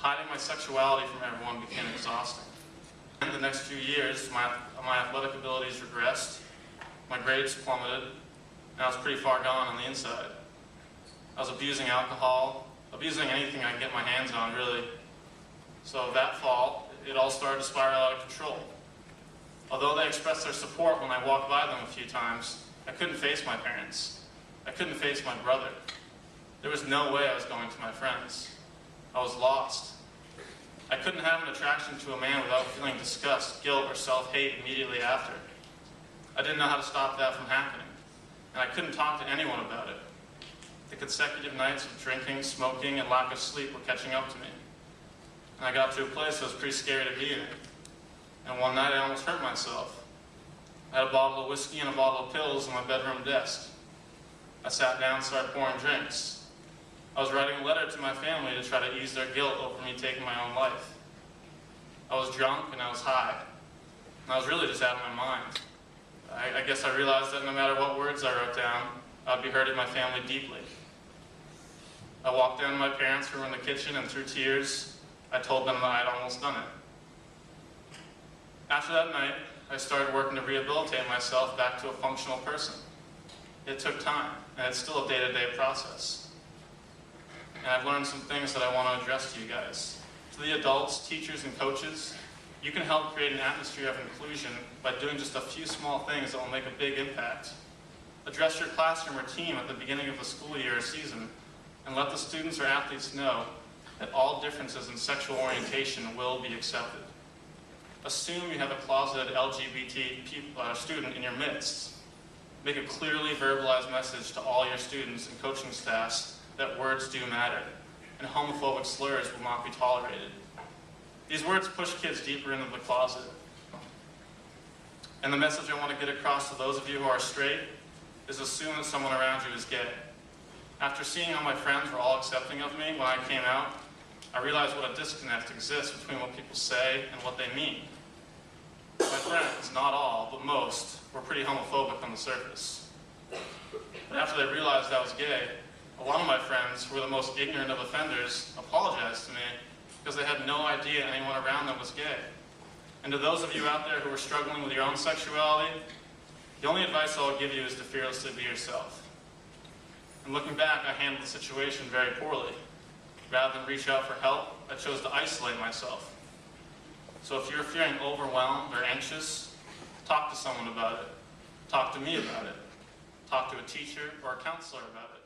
Hiding my sexuality from everyone became exhausting. In the next few years, my athletic abilities regressed, my grades plummeted, and I was pretty far gone on the inside. I was abusing alcohol, abusing anything I could get my hands on, really. So that fall, it all started to spiral out of control. Although they expressed their support when I walked by them a few times, I couldn't face my parents. I couldn't face my brother. There was no way I was going to my friends. I was lost. I couldn't have an attraction to a man without feeling disgust, guilt, or self-hate immediately after. I didn't know how to stop that from happening, and I couldn't talk to anyone about it. The consecutive nights of drinking, smoking, and lack of sleep were catching up to me. And I got to a place I was pretty scary to be in. And one night I almost hurt myself. I had a bottle of whiskey and a bottle of pills on my bedroom desk. I sat down and started pouring drinks. I was writing a letter to my family to try to ease their guilt over me taking my own life. I was drunk and I was high. And I was really just out of my mind. I guess I realized that no matter what words I wrote down, I'd be hurting my family deeply. I walked down to my parents who were in the kitchen, and through tears, I told them that I'd almost done it. After that night, I started working to rehabilitate myself back to a functional person. It took time, and it's still a day-to-day process. And I've learned some things that I want to address to you guys. To the adults, teachers, and coaches, you can help create an atmosphere of inclusion by doing just a few small things that will make a big impact. Address your classroom or team at the beginning of the school year or season, and let the students or athletes know that all differences in sexual orientation will be accepted. Assume you have a closeted LGBT student in your midst. Make a clearly verbalized message to all your students and coaching staffs that words do matter, and homophobic slurs will not be tolerated. These words push kids deeper into the closet. And the message I want to get across to those of you who are straight is assume that someone around you is gay. After seeing how my friends were all accepting of me when I came out, I realized what a disconnect exists between what people say and what they mean. My friends, not all, but most, were pretty homophobic on the surface. But after they realized I was gay, a lot of my friends, who were the most ignorant of offenders, apologized to me because they had no idea anyone around them was gay. And to those of you out there who are struggling with your own sexuality, the only advice I'll give you is to fearlessly be yourself. And looking back, I handled the situation very poorly. Rather than reach out for help, I chose to isolate myself. So if you're feeling overwhelmed or anxious, talk to someone about it. Talk to me about it. Talk to a teacher or a counselor about it.